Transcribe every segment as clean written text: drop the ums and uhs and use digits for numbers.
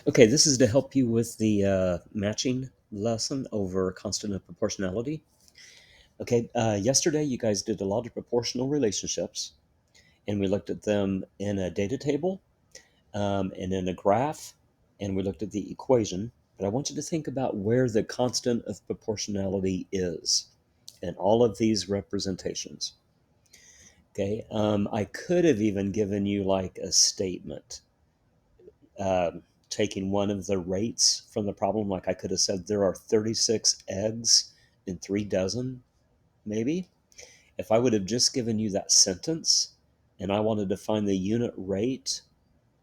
Okay, this is to help you with the matching lesson over constant of proportionality. Okay, yesterday you guys did a lot of proportional relationships, and we looked at them in a data table and in a graph, and we looked at the equation. But I want you to think about where the constant of proportionality is in all of these representations. Okay, I could have even given you like a statement taking one of the rates from the problem. Like I could have said there are 36 eggs in 3 dozen, maybe. If I would have just given you that sentence and I wanted to find the unit rate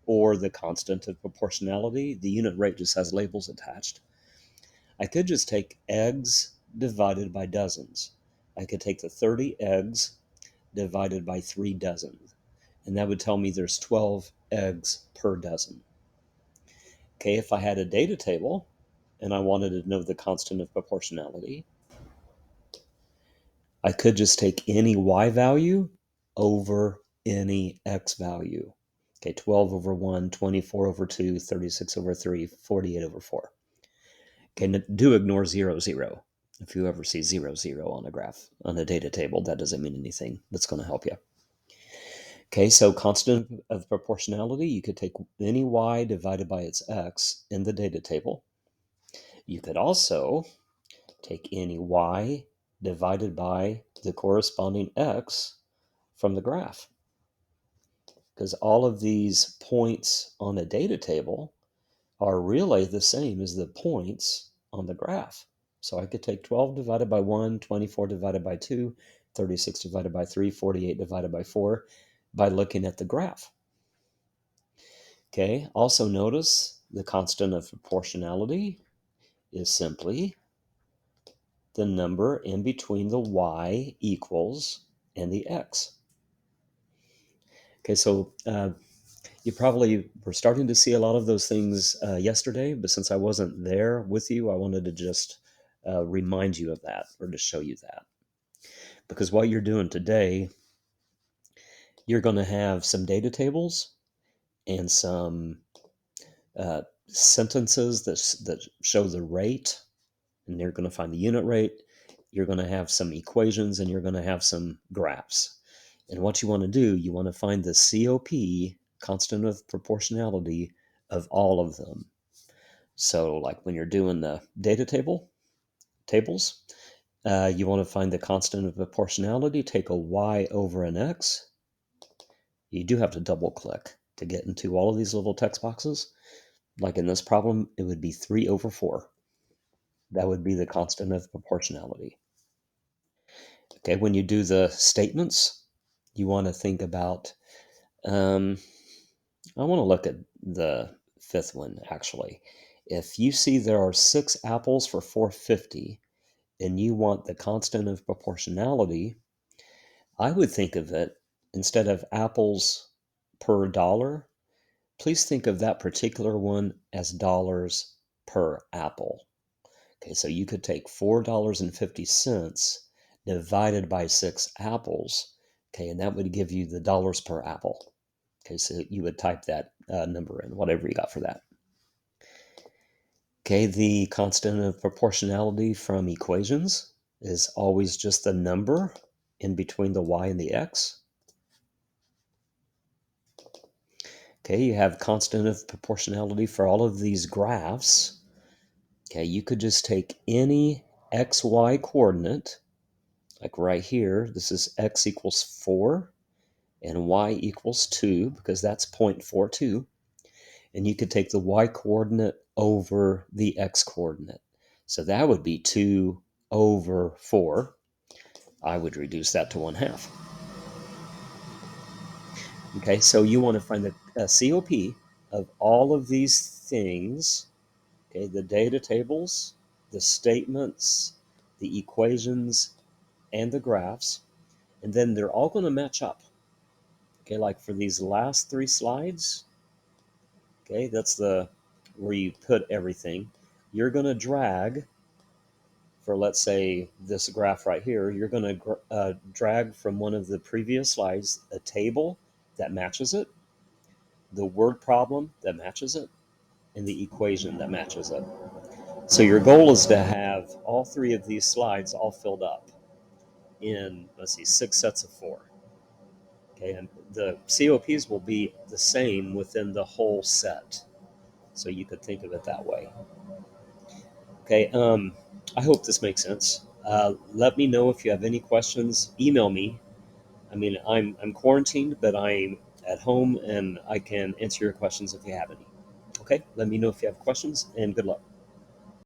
or the constant of proportionality, the unit rate just has labels attached. I could just take eggs divided by dozens. I could take the 30 eggs divided by 3 dozen, and that would tell me there's 12 eggs per dozen. Okay, if I had a data table and I wanted to know the constant of proportionality, I could just take any y value over any x value. Okay, 12 over 1, 24 over 2, 36 over 3, 48 over 4. Okay, do ignore 0, 0. If you ever see 0, 0 on a graph, on a data table, that doesn't mean anything. That's going to help you. Okay, so constant of proportionality, you could take any y divided by its x in the data table. You could also take any y divided by the corresponding x from the graph, because all of these points on a data table are really the same as the points on the graph. So I could take 12 divided by 1, 24 divided by 2, 36 divided by 3, 48 divided by 4 by looking at the graph. Okay, also notice the constant of proportionality is simply the number in between the y equals and the x. Okay, so you probably were starting to see a lot of those things yesterday, but since I wasn't there with you, I wanted to just remind you of that or to show you that. Because what you're doing today, you're going to have some data tables and some sentences that show the rate, and you're going to find the unit rate. You're going to have some equations and you're going to have some graphs. And what you want to do, you want to find the COP, constant of proportionality, of all of them. So like when you're doing the data tables, you want to find the constant of proportionality, take a y over an x. You do have to double click to get into all of these little text boxes. Like in this problem, it would be 3 over 4. That would be the constant of proportionality. Okay, when you do the statements, you want to think about, I want to look at the fifth one actually. If you see there are 6 apples for 4.50 and you want the constant of proportionality, I would think of it instead of apples per dollar, please think of that particular one as dollars per apple. Okay, so you could take $4.50 divided by 6 apples, okay, and that would give you the dollars per apple. Okay, so you would type that number in, whatever you got for that. Okay, the constant of proportionality from equations is always just the number in between the y and the x. Okay, you have constant of proportionality for all of these graphs. Okay, you could just take any xy coordinate, like right here, this is x equals 4 and y equals 2, because that's 0.42. And you could take the y coordinate over the x coordinate. So that would be 2 over 4. I would reduce that to 1/2. Okay, so you want to find the COP of all of these things, okay, the data tables, the statements, the equations, and the graphs, and then they're all going to match up. Okay, like for these last 3 slides, okay, that's the where you put everything. You're going to drag for, let's say, this graph right here, you're going to drag from one of the previous slides a table that matches it, the word problem that matches it, and the equation that matches it. So your goal is to have all three of these slides all filled up in, let's see, 6 sets of 4. Okay, and the COPs will be the same within the whole set. So you could think of it that way. Okay, I hope this makes sense. Let me know if you have any questions. Email me. I mean, I'm quarantined, but I'm at home and I can answer your questions if you have any. Okay, let me know if you have questions, and good luck.